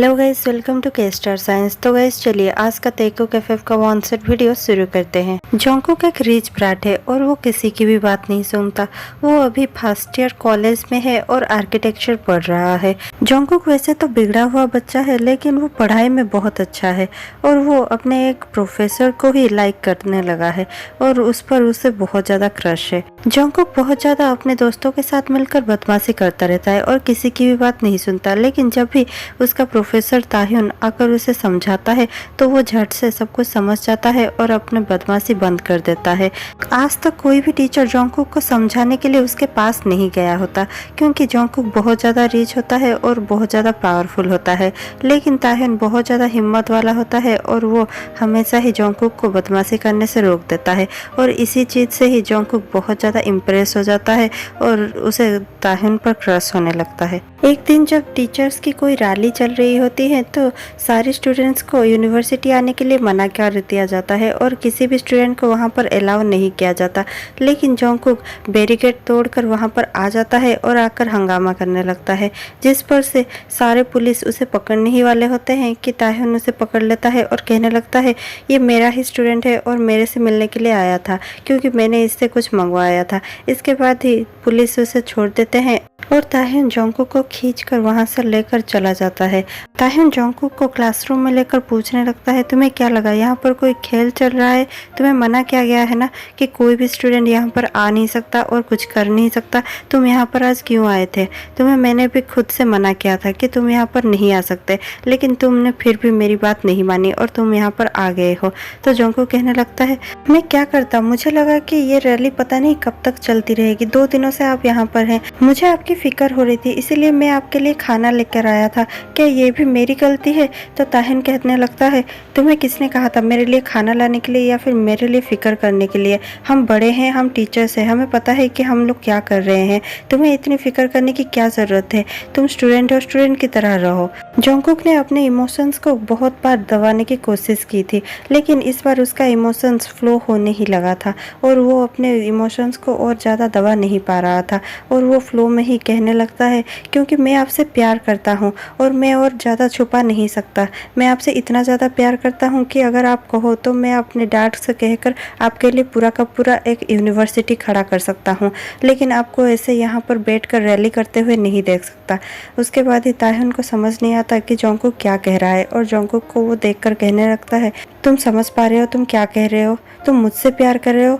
Hello guys, welcome to के star signs. तो guys चलिए आज का तेको कैफे का वन सेट वीडियो शुरू करते हैं। जोंगकुक एक रिच ब्राट है और वो किसी की भी बात नहीं सुनता। वो अभी फर्स्ट ईयर कॉलेज में है और आर्किटेक्चर पढ़ रहा है। जोंगकुक वैसे तो बिगड़ा हुआ बच्चा है, लेकिन वो पढ़ाई में बहुत अच्छा है और वो अपने एक प्रोफेसर को ही लाइक करने लगा है और उस पर उसे बहुत ज्यादा क्रश है। जोंगकुक बहुत ज्यादा अपने दोस्तों के साथ मिलकर बदमाशी करता रहता है और किसी की भी बात नहीं सुनता, लेकिन जब भी उसका प्रोफेसर ताह्युन आकर उसे समझाता है तो वो झट से सब कुछ समझ जाता है और अपने बदमाशी बंद कर देता है। आज तक कोई भी टीचर जोंगकुक को समझाने के लिए उसके पास नहीं गया होता, क्योंकि जोंगकुक बहुत ज़्यादा रिच होता है और बहुत ज़्यादा पावरफुल होता है, लेकिन ताह्युन बहुत ज़्यादा हिम्मत वाला होता है और वो हमेशा ही जोंगकुक को बदमाशी करने से रोक देता है और इसी चीज़ से ही जोंगकुक बहुत ज़्यादा इम्प्रेस हो जाता है और उसे ताह्युन पर क्रश होने लगता है। एक दिन जब टीचर्स की कोई रैली चल रही होती है तो सारे स्टूडेंट्स को यूनिवर्सिटी आने के लिए मना कर दिया जाता है और किसी भी स्टूडेंट को वहां पर अलाउ नहीं किया जाता, लेकिन जोंगकुक बैरिकेड तोड़कर वहां पर आ जाता है और आकर हंगामा करने लगता है, जिस पर से सारे पुलिस उसे पकड़ने ही वाले होते हैं कि ताह्युन उसे पकड़ लेता है और कहने लगता है ये मेरा ही स्टूडेंट है और मेरे से मिलने के लिए आया था क्योंकि मैंने इससे कुछ मंगवाया था। इसके बाद ही पुलिस उसे छोड़ देते हैं और ताह्युन जोंगकुक को खींचकर वहां से लेकर चला जाता है। ताह्युन जोंगकुक को क्लासरूम में लेकर पूछने लगता है तुम्हें क्या लगा, यहाँ पर कोई खेल चल रहा है? तुम्हें मना किया गया है ना कि कोई भी स्टूडेंट यहाँ पर आ नहीं सकता और कुछ कर नहीं सकता। तुम यहाँ पर आज क्यों आए थे? तुम्हें मैंने भी खुद से मना किया था कि तुम यहाँ पर नहीं आ सकते, लेकिन तुमने फिर भी मेरी बात नहीं मानी और तुम यहाँ पर आ गए हो। तो जोंगकुक कहने लगता है मैं क्या करता, मुझे लगा कि ये रैली पता नहीं कब तक चलती रहेगी। 2 दिनों से आप यहाँ पर हैं, मुझे आपकी फिक्र हो रही थी, इसीलिए मैं आपके लिए खाना लेकर आया था। क्या ये भी मेरी गलती है? तो ताह्युन कहने लगता है तुम्हें किसने कहा था मेरे लिए खाना लाने के लिए या फिर मेरे लिए फिक्र करने के लिए? हम बड़े हैं, हम टीचर्स हैं, हमें पता है कि हम लोग क्या कर रहे हैं। तुम्हें इतनी फिक्र करने की क्या जरूरत है? तुम स्टूडेंट हो, स्टूडेंट की तरह रहो। जोंगकुक ने अपने इमोशंस को बहुत बार दबाने की कोशिश की थी, लेकिन इस बार उसका इमोशंस फ्लो होने ही लगा था और वो अपने इमोशंस को और ज़्यादा दबा नहीं पा रहा था और वो फ्लो में ही कहने लगता है क्योंकि मैं आपसे प्यार करता हूँ और मैं और ज़्यादा छुपा नहीं सकता। मैं आपसे इतना ज़्यादा प्यार करता हूँ कि अगर आप कहो तो मैं अपने डैड से कहकर आपके लिए पूरा का पूरा एक यूनिवर्सिटी खड़ा कर सकता हूँ, लेकिन आपको ऐसे यहाँ पर बैठकर रैली करते हुए नहीं देख सकता। उसके बाद ही ताह्युन को समझ नहीं आता कि जोंगकुक क्या कह रहा है और जोंगकुक को वो देखकर कहने लगता है तुम समझ पा रहे हो तुम क्या कह रहे हो? तुम मुझसे प्यार कर रहे हो?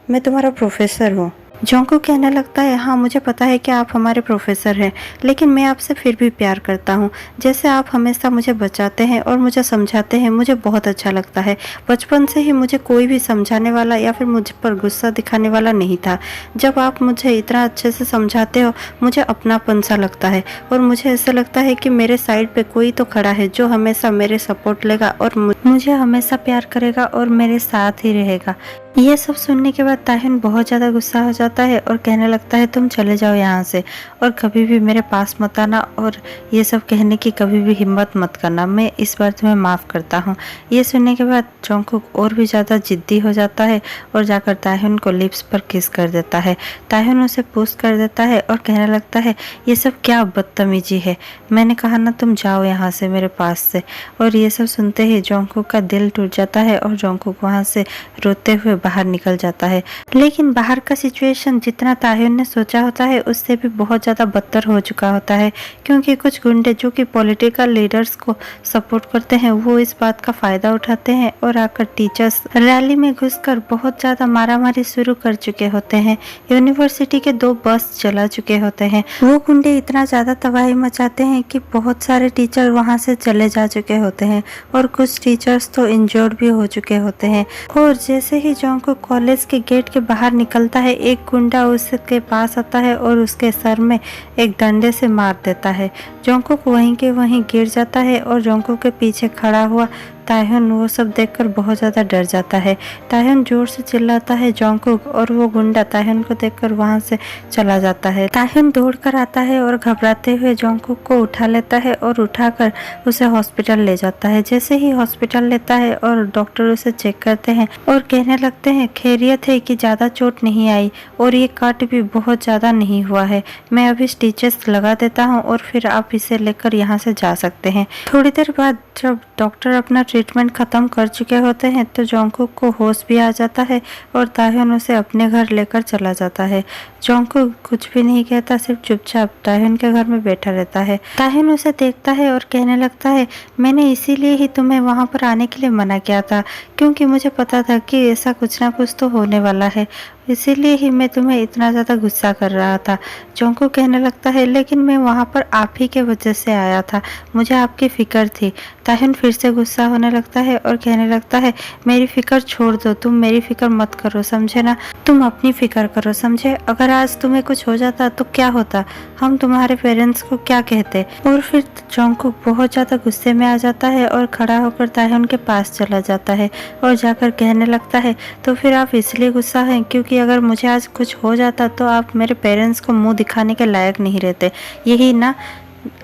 मैं तुम्हारा प्रोफेसर हूँ। जोंगकुक कहने लगता है हाँ मुझे पता है कि आप हमारे प्रोफेसर हैं, लेकिन मैं आपसे फिर भी प्यार करता हूँ। जैसे आप हमेशा मुझे बचाते हैं और मुझे समझाते हैं, मुझे बहुत अच्छा लगता है। बचपन से ही मुझे कोई भी समझाने वाला या फिर मुझ पर गुस्सा दिखाने वाला नहीं था। जब आप मुझे इतना अच्छे से समझाते हो मुझे अपनापन सा लगता है और मुझे ऐसा लगता है कि मेरे साइड पे कोई तो खड़ा है जो हमेशा मेरे सपोर्ट लेगा और मुझे हमेशा प्यार करेगा और मेरे साथ ही रहेगा। ये सब सुनने के बाद ताह्युन बहुत ज़्यादा गुस्सा हो जाता है और कहने लगता है तुम चले जाओ यहाँ से और कभी भी मेरे पास मत आना और ये सब कहने की कभी भी हिम्मत मत करना, मैं इस बार तुम्हें माफ़ करता हूँ। ये सुनने के बाद जोंगकुक और भी ज़्यादा जिद्दी हो जाता है और जाकर ताह्युन को लिप्स पर किस कर देता है। ताह्युन उसे पुश कर देता है और कहने लगता है ये सब क्या बदतमीजी है, मैंने कहा ना तुम जाओ यहाँ से मेरे पास से। और ये सब सुनते ही जोंगकुक का दिल टूट जाता है और जोंगकुक वहाँ से रोते हुए बाहर निकल जाता है। लेकिन बाहर का सिचुएशन जितना ताह्युन ने सोचा होता है उससे भी बहुत ज़्यादा बदतर हो चुका होता है, क्योंकि कुछ गुंडे जो कि पॉलिटिकल लीडर्स को सपोर्ट करते हैं वो इस बात का फ़ायदा उठाते हैं और आकर टीचर्स रैली में घुसकर बहुत ज़्यादा मारामारी शुरू कर चुके होते हैं। यूनिवर्सिटी के 2 बस चला चुके होते हैं। वो गुंडे इतना ज़्यादा तबाही मचाते हैं कि बहुत सारे टीचर वहाँ से चले जा चुके होते हैं और कुछ टीचर्स तो इंजर्ड भी हो चुके होते हैं। और जैसे ही जोंगकुक कॉलेज के गेट के बाहर निकलता है एक गुंडा उसके पास आता है और उसके सर में एक डंडे से मार देता है। जोंगकुक वहीं के वहीं गिर जाता है और जोंगकुक के पीछे खड़ा हुआ ताह्युन वो सब देखकर बहुत ज़्यादा डर जाता है। ताह्युन जोर से चिल्लाता है जोंगकुक, और वो गुंडा ताह्युन को देखकर वहाँ से चला जाता है। ताह्युन दौड़कर आता है और घबराते हुए जोंगकुक को उठा लेता है और उठाकर उसे हॉस्पिटल ले जाता है। जैसे ही हॉस्पिटल लेता है और डॉक्टर उसे चेक करते हैं और कहने लगते हैं खैरियत है कि ज़्यादा चोट नहीं आई और ये कट भी बहुत ज़्यादा नहीं हुआ है। मैं अभी स्टिचेस लगा देता हूँ और फिर आप इसे लेकर यहाँ से जा सकते हैं। थोड़ी देर बाद जब डॉक्टर अपना ट्रीटमेंट ख़त्म कर चुके होते हैं तो जोंगकुक को होश भी आ जाता है और ताह्युन उसे अपने घर लेकर चला जाता है। जोंगकुक कुछ भी नहीं कहता, सिर्फ चुपचाप ताह्युन के घर में बैठा रहता है। ताह्युन उसे देखता है और कहने लगता है मैंने इसीलिए ही तुम्हें वहाँ पर आने के लिए मना किया था, क्योंकि मुझे पता था कि ऐसा कुछ ना कुछ तो होने वाला है, इसीलिए ही मैं तुम्हें इतना ज़्यादा गुस्सा कर रहा था। जोंगकुक कहने लगता है लेकिन मैं वहाँ पर आप ही के वजह से आया था, मुझे आपकी फ़िक्र थी। ताह्युन फिर से गुस्सा होने लगता है और कहने लगता है मेरी फ़िक्र छोड़ दो, तुम मेरी फ़िक्र मत करो, समझे ना, तुम अपनी फ़िक्र करो, समझे। अगर आज तुम्हें कुछ हो जाता तो क्या होता, हम तुम्हारे पेरेंट्स को क्या कहते। और फिर जोंगकुक बहुत ज़्यादा गुस्से में आ जाता है और खड़ा होकर ताह्युन के पास चला जाता है और जाकर कहने लगता है तो फिर आप इसलिए गुस्सा हैं क्योंकि अगर मुझे आज कुछ हो जाता तो आप मेरे पेरेंट्स को मुंह दिखाने के लायक नहीं रहते, यही ना।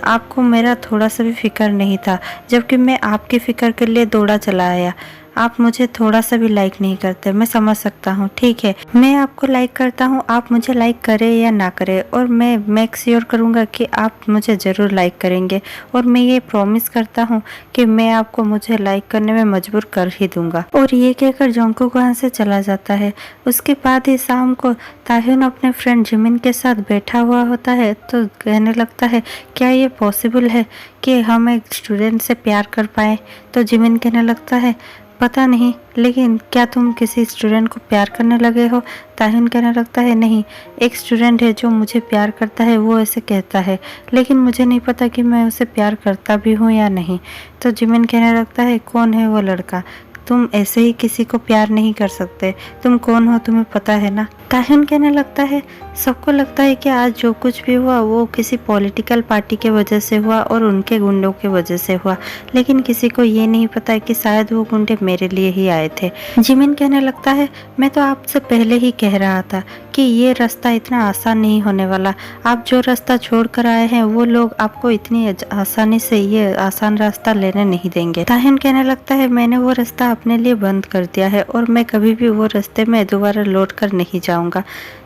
आपको मेरा थोड़ा सा भी फिक्र नहीं था, जबकि मैं आपकी फ़िक्र के लिए दौड़ा चला आया। आप मुझे थोड़ा सा भी लाइक नहीं करते, मैं समझ सकता हूँ, ठीक है। मैं आपको लाइक करता हूँ, आप मुझे लाइक करें या ना करें, और मैं मेक श्योर करूँगा कि आप मुझे ज़रूर लाइक करेंगे, और मैं ये प्रॉमिस करता हूँ कि मैं आपको मुझे लाइक करने में मजबूर कर ही दूंगा। और ये कहकर जोंगकुक वहाँ से चला जाता है। उसके बाद ही शाम को ताह्युन अपने फ्रेंड जिमिन के साथ बैठा हुआ होता है तो कहने लगता है क्या ये पॉसिबल है कि हम एक स्टूडेंट से प्यार कर पाए। तो जिमिन कहने लगता है पता नहीं, लेकिन क्या तुम किसी स्टूडेंट को प्यार करने लगे हो। ताह्युन कहने लगता है नहीं, एक स्टूडेंट है जो मुझे प्यार करता है, वो ऐसे कहता है, लेकिन मुझे नहीं पता कि मैं उसे प्यार करता भी हूँ या नहीं। तो जिमिन कहने लगता है कौन है वो लड़का, तुम ऐसे ही किसी को प्यार नहीं कर सकते, तुम कौन हो तुम्हें पता है ना। ताह्युन कहने लगता है सबको लगता है कि आज जो कुछ भी हुआ वो किसी पॉलिटिकल पार्टी के वजह से हुआ और उनके गुंडों के वजह से हुआ, लेकिन किसी को ये नहीं पता है कि शायद वो गुंडे मेरे लिए ही आए थे। जिमिन कहने लगता है मैं तो आपसे पहले ही कह रहा था कि ये रास्ता इतना आसान नहीं होने वाला, आप जो रास्ता छोड़ कर आए हैं वो लोग आपको इतनी आसानी से ये आसान रास्ता लेने नहीं देंगे। ताह्युन कहने लगता है मैंने वो रास्ता अपने लिए बंद कर दिया है और मैं कभी भी वो रास्ते में दोबारा लौट कर नहीं जाऊंगा।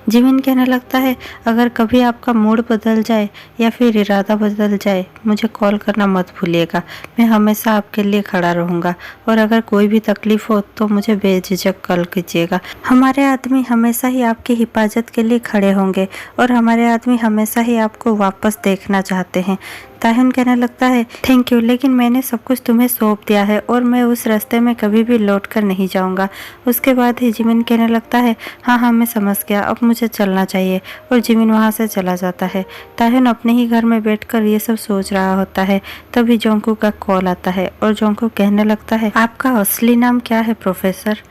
जिमिन कहने लगता है अगर कभी आपका मूड बदल जाए या फिर इरादा बदल जाए मुझे कॉल करना मत भूलिएगा, मैं हमेशा आपके लिए खड़ा रहूँगा, और अगर कोई भी तकलीफ़ हो तो मुझे बेझिझक कॉल कीजिएगा। हमारे आदमी हमेशा ही आपकी हिफाजत के लिए खड़े होंगे और हमारे आदमी हमेशा ही आपको वापस देखना चाहते हैं। ताह्युन कहने लगता है थैंक यू, लेकिन मैंने सब कुछ तुम्हें सौंप दिया है और मैं उस रास्ते में कभी भी लौट कर नहीं जाऊंगा। उसके बाद ही जिमिन कहने लगता है हाँ मैं समझ गया, अब मुझे चलना चाहिए, और जिमिन वहाँ से चला जाता है। ताह्युन अपने ही घर में बैठकर ये सब सोच रहा होता है, तभी जोंगकुक का कॉल आता है और जोंगकुक कहने लगता है आपका असली नाम क्या है प्रोफेसर।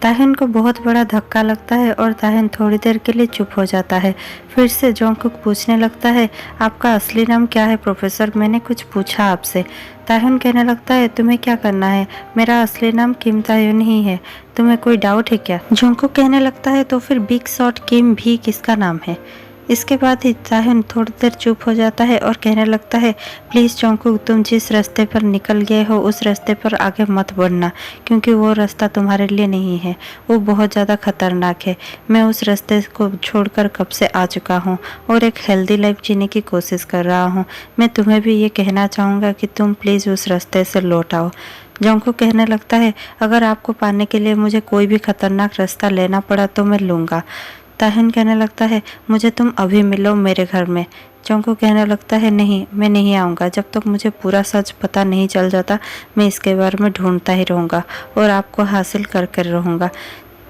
ताह्युन को बहुत बड़ा धक्का लगता है और ताह्युन थोड़ी देर के लिए चुप हो जाता है। फिर से जोंगकुक पूछने लगता है आपका असली नाम क्या है प्रोफेसर, मैंने कुछ पूछा आपसे। ताह्युन कहने लगता है तुम्हें क्या करना है, मेरा असली नाम किम ताह्युन ही है, तुम्हें कोई डाउट है क्या। जोंगकुक कहने लगता है तो फिर बिग शॉट किम भी किसका नाम है। इसके बाद ही ताह्युन थोड़ी देर चुप हो जाता है और कहने लगता है प्लीज़ जोंगकुक तुम जिस रास्ते पर निकल गए हो उस रास्ते पर आगे मत बढ़ना, क्योंकि वो रास्ता तुम्हारे लिए नहीं है, वो बहुत ज़्यादा खतरनाक है। मैं उस रास्ते को छोड़कर कब से आ चुका हूँ और एक हेल्दी लाइफ जीने की कोशिश कर रहा हूँ। मैं तुम्हें भी ये कहना चाहूँगा कि तुम प्लीज़ उस रास्ते से लौट आओ। जोंगकुक कहने लगता है अगर आपको पाने के लिए मुझे कोई भी खतरनाक रास्ता लेना पड़ा तो मैं लूँगा। ताह्युन कहने लगता है मुझे तुम अभी मिलो मेरे घर में। जोंगकुक कहने लगता है नहीं, मैं नहीं आऊँगा, जब तक मुझे पूरा सच पता नहीं चल जाता मैं इसके बारे में ढूंढता ही रहूँगा और आपको हासिल कर कर रहूँगा।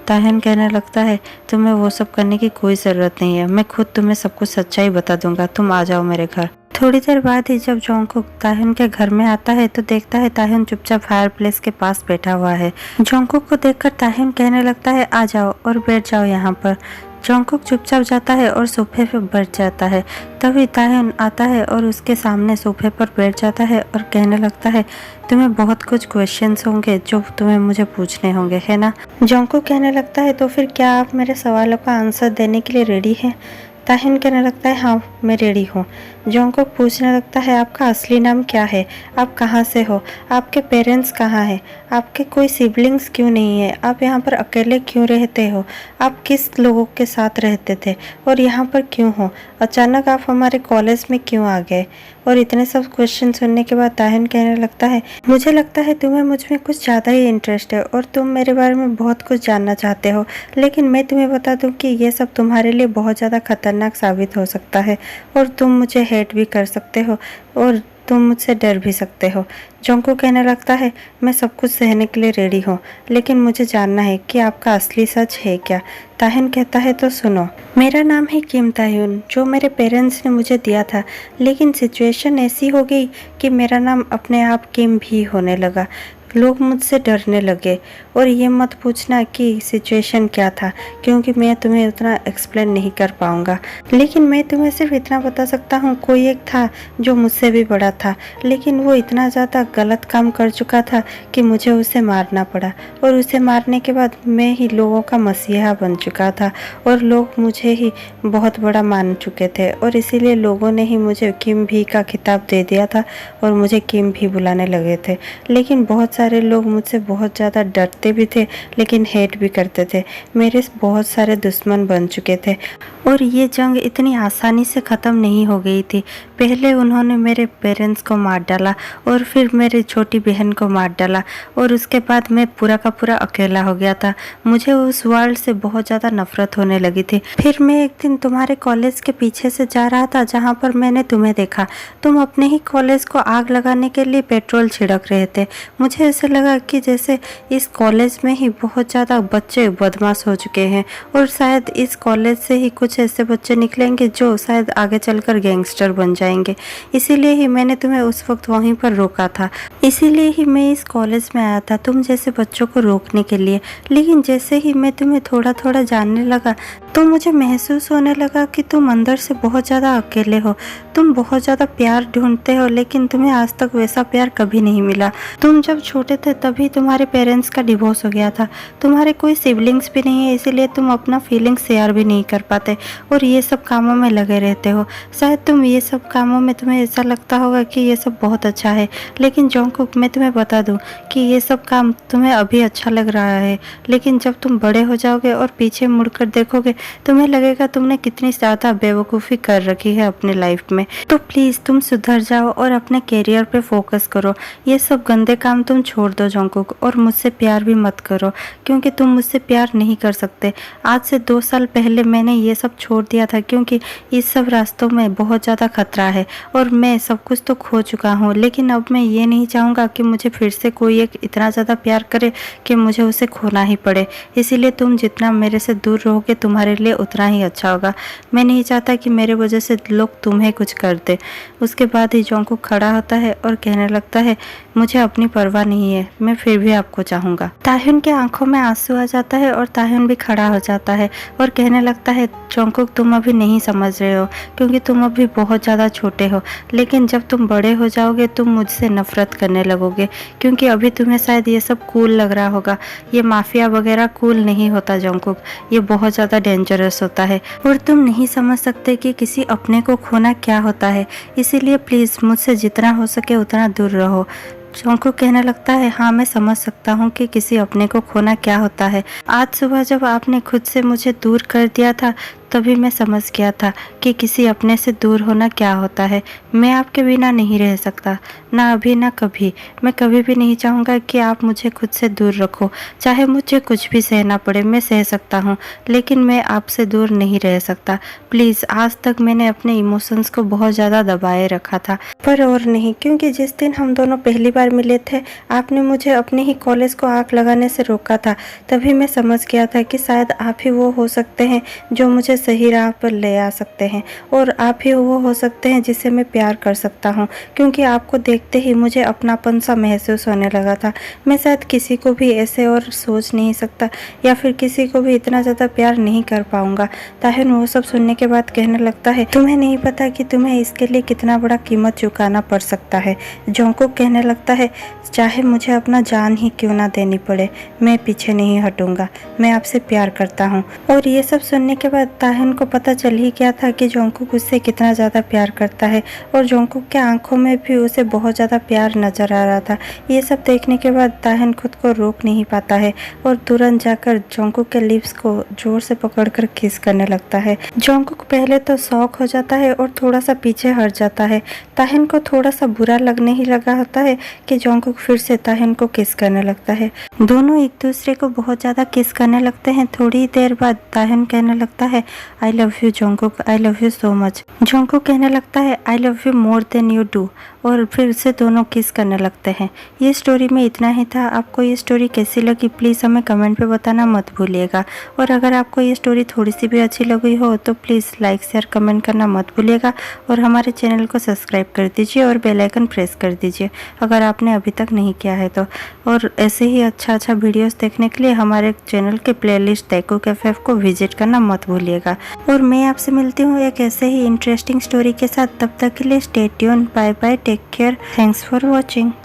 ताह्युन कहने लगता है तुम्हें वो सब करने की कोई ज़रूरत नहीं है, मैं खुद तुम्हें सब कुछ सच्चाई बता दूंगा, तुम आ जाओ मेरे घर। थोड़ी देर बाद ही जब जोंगकुक ताह्युन के घर में आता है तो देखता है ताह्युन चुपचाप फायर प्लेस के पास बैठा हुआ है। जोंगकुक को देखकर ताह्युन कहने लगता है आ जाओ और बैठ जाओ यहाँ पर। जॉन्गकुक चुपचाप जाता है और सोफे पर बैठ जाता है। तभी ताह्युन आता है और उसके सामने सोफे पर बैठ जाता है और कहने लगता है, तुम्हें बहुत कुछ क्वेश्चंस होंगे जो तुम्हें मुझे पूछने होंगे, है ना? जॉन्गकुक कहने लगता है, तो फिर क्या आप मेरे सवालों का आंसर देने के लिए रेडी हैं? ताह्युन कहने लगता है, हाँ मैं रेडी हूँ। जॉन्गकुक पूछने लगता है, आपका असली नाम क्या है? आप कहाँ से हो? आपके पेरेंट्स कहाँ हैं? आपके कोई सिबलिंग्स क्यों नहीं है? आप यहाँ पर अकेले क्यों रहते हो? आप किस लोगों के साथ रहते थे और यहाँ पर क्यों हो? अचानक आप हमारे कॉलेज में क्यों आ गए? और इतने सब क्वेश्चन सुनने के बाद ताह्युन कहने लगता है, मुझे लगता है तुम्हें मुझ में कुछ ज़्यादा ही इंटरेस्ट है और तुम मेरे बारे में बहुत कुछ जानना चाहते हो, लेकिन मैं तुम्हें बता दूं कि ये सब तुम्हारे लिए बहुत ज़्यादा खतरनाक साबित हो सकता है और तुम मुझे हेट भी कर सकते हो और तुम मुझसे डर भी सकते हो। जॉन्गकुक कहने लगता है, मैं सब कुछ सहने के लिए रेडी हूँ, लेकिन मुझे जानना है कि आपका असली सच है क्या? ताह्युन कहता है, तो सुनो, मेरा नाम है किम ताह्युन, जो मेरे पेरेंट्स ने मुझे दिया था, लेकिन सिचुएशन ऐसी हो गई कि मेरा नाम अपने आप किम भी होने लगा। लोग मुझसे डरने लगे और ये मत पूछना कि सिचुएशन क्या था, क्योंकि मैं तुम्हें उतना एक्सप्लेन नहीं कर पाऊँगा, लेकिन मैं तुम्हें सिर्फ इतना बता सकता हूँ, कोई एक था जो मुझसे भी बड़ा था, लेकिन वो इतना ज़्यादा गलत काम कर चुका था कि मुझे उसे मारना पड़ा और उसे मारने के बाद मैं ही लोगों का मसीहा बन चुका था और लोग मुझे ही बहुत बड़ा मान चुके थे और इसीलिए लोगों ने ही मुझे किम भी का खिताब दे दिया था और मुझे किम भी बुलाने लगे थे। लेकिन बहुत सारे लोग मुझसे बहुत ज़्यादा डरते भी थे, लेकिन हेट भी करते थे। मेरे बहुत सारे दुश्मन बन चुके थे और ये जंग इतनी आसानी से ख़त्म नहीं हो गई थी। पहले उन्होंने मेरे पेरेंट्स को मार डाला और फिर मेरी छोटी बहन को मार डाला और उसके बाद मैं पूरा का पूरा अकेला हो गया था। मुझे उस वर्ल्ड से बहुत ज़्यादा नफरत होने लगी थी। फिर मैं एक दिन तुम्हारे कॉलेज के पीछे से जा रहा था, जहाँ पर मैंने तुम्हें देखा। तुम अपने ही कॉलेज को आग लगाने के लिए पेट्रोल छिड़क रहे थे। मुझे ऐसे लगा कि जैसे इस कॉलेज में ही बहुत ज़्यादा बच्चे बदमाश हो चुके हैं और शायद इस कॉलेज से ही कुछ ऐसे बच्चे निकलेंगे जो शायद आगे चलकर गैंगस्टर बन जाएंगे। इसीलिए ही मैंने तुम्हें उस वक्त वहीं पर रोका था। इसीलिए ही मैं इस कॉलेज में आया था, तुम जैसे बच्चों को रोकने के लिए। लेकिन जैसे ही मैं तुम्हें थोड़ा थोड़ा जानने लगा तो मुझे महसूस होने लगा कि तुम अंदर से बहुत ज़्यादा अकेले हो। तुम बहुत ज़्यादा प्यार ढूंढते हो, लेकिन तुम्हें आज तक वैसा प्यार कभी नहीं मिला। तुम जब छोटे थे तभी तुम्हारे पेरेंट्स का डिवोर्स हो गया था। तुम्हारे कोई सिबलिंग्स भी नहीं है, इसीलिए तुम अपना फीलिंग्स शेयर भी नहीं कर पाते और ये सब कामों में लगे रहते हो। शायद तुम ये सब कामों में तुम्हें ऐसा लगता होगा कि ये सब बहुत अच्छा है, लेकिन जॉन्गकुक मैं तुम्हें बता दूं कि ये सब काम तुम्हें अभी अच्छा लग रहा है, लेकिन जब तुम बड़े हो जाओगे और पीछे मुड़कर देखोगे तुम्हें लगेगा तुमने कितनी ज़्यादा बेवकूफ़ी कर रखी है अपनी लाइफ में। तो प्लीज़ तुम सुधर जाओ और अपने कैरियर पे फोकस करो। ये सब गंदे काम तुम छोड़ दो जॉन्गकुक, और मुझसे प्यार भी मत करो, क्योंकि तुम मुझसे प्यार नहीं कर सकते। आज से 2 साल पहले मैंने ये सब छोड़ दिया था, क्योंकि इस सब रास्तों में बहुत ज़्यादा खतरा है और मैं सब कुछ तो खो चुका हूँ। लेकिन अब मैं ये नहीं चाहूँगा कि मुझे फिर से कोई एक इतना ज़्यादा प्यार करे कि मुझे उसे खोना ही पड़े। इसीलिए तुम जितना मेरे से दूर रहोगे तुम्हारे लिए उतना ही अच्छा होगा। मैं नहीं चाहता कि मेरे वजह से लोग तुम्हें कुछ कर दे। उसके बाद ही जॉन्गकुक खड़ा होता है और कहने लगता है, मुझे अपनी परवाह नहीं है, मैं फिर भी आपको चाहूँगा। ताह्युन के आंखों में आंसू आ जाता है और ताह्युन भी खड़ा हो जाता है और कहने लगता है, जॉन्गकुक तुम अभी नहीं समझ रहे हो, क्योंकि तुम अभी बहुत ज़्यादा छोटे हो, लेकिन जब तुम बड़े हो जाओगे तुम मुझसे नफरत करने लगोगे, क्योंकि अभी तुम्हें शायद ये सब कूल लग रहा होगा। ये माफिया वगैरह कूल नहीं होता जॉन्गकुक, ये बहुत ज़्यादा डेंजरस होता है और तुम नहीं समझ सकते कि किसी अपने को खोना क्या होता है। इसीलिए प्लीज़ मुझसे जितना हो सके उतना दूर रहो। जॉन्गकुक कहने लगता है, हाँ मैं समझ सकता हूँ कि किसी अपने को खोना क्या होता है। आज सुबह जब आपने खुद से मुझे दूर कर दिया था तभी मैं समझ गया था कि किसी अपने से दूर होना क्या होता है। मैं आपके बिना नहीं रह सकता, ना अभी ना कभी। मैं कभी भी नहीं चाहूँगा कि आप मुझे खुद से दूर रखो। चाहे मुझे कुछ भी सहना पड़े मैं सह सकता हूँ, लेकिन मैं आपसे दूर नहीं रह सकता। प्लीज़, आज तक मैंने अपने इमोशंस को बहुत ज़्यादा दबाए रखा था, पर और नहीं, क्योंकि जिस दिन हम दोनों पहली बार मिले थे आपने मुझे अपने ही कॉलेज को आग लगाने से रोका था। तभी मैं समझ गया था कि शायद आप ही वो हो सकते हैं जो मुझे सही राह पर ले आ सकते हैं और आप ही वो हो सकते हैं जिसे मैं प्यार कर सकता हूँ, क्योंकि आपको देखते ही मुझे अपनापन सा महसूस होने लगा था। मैं शायद किसी को भी ऐसे और सोच नहीं सकता या फिर किसी को भी इतना ज़्यादा प्यार नहीं कर पाऊंगा। ताहिन वो सब सुनने के बाद कहने लगता है, तुम्हें नहीं पता कि तुम्हें इसके लिए कितना बड़ा कीमत चुकाना पड़ सकता है। जोंगकुक कहने लगता है, चाहे मुझे अपना जान ही क्यों ना देनी पड़े, मैं पीछे नहीं हटूंगा, मैं आपसे प्यार करता हूँ। और ये सब सुनने के बाद ताहिन को पता चल ही गया था कि जोंगकुक उससे कितना ज़्यादा प्यार करता है और जोंगकुक के आंखों में भी उसे बहुत ज़्यादा प्यार नजर आ रहा था। ये सब देखने के बाद ताहिन खुद को रोक नहीं पाता है और तुरंत जाकर जोंगकुक के लिप्स को जोर से पकड़कर किस करने लगता है। जोंगकुक पहले तो शॉक हो जाता है और थोड़ा सा पीछे हट जाता है। ताहिन को थोड़ा सा बुरा लगने ही लगा होता है कि जोंगकुक फिर से ताहिन को किस करने लगता है। दोनों एक दूसरे को बहुत ज़्यादा किस करने लगते हैं। थोड़ी देर बाद ताहिन कहने लगता है, I love you Jungkook, I love you so much. Jungkook कहने लगता है, I love you more than you do, और फिर से दोनों किस करने लगते हैं। ये स्टोरी में इतना ही था। आपको ये स्टोरी कैसी लगी प्लीज़ हमें कमेंट पे बताना मत भूलिएगा। और अगर आपको ये स्टोरी थोड़ी सी भी अच्छी लगी हो तो प्लीज़ लाइक शेयर कमेंट करना मत भूलिएगा और हमारे चैनल को सब्सक्राइब कर दीजिए और बेल आइकन प्रेस कर दीजिए अगर आपने अभी तक नहीं किया है तो। और ऐसे ही अच्छा वीडियोस देखने के लिए हमारे चैनल के प्लेलिस्ट ताइकुक FF को विजिट करना मत भूलिएगा। और मैं आपसे मिलती हूँ एक ऐसे ही इंटरेस्टिंग स्टोरी के साथ। तब तक के लिए stay tuned, bye bye, take care, thanks for watching.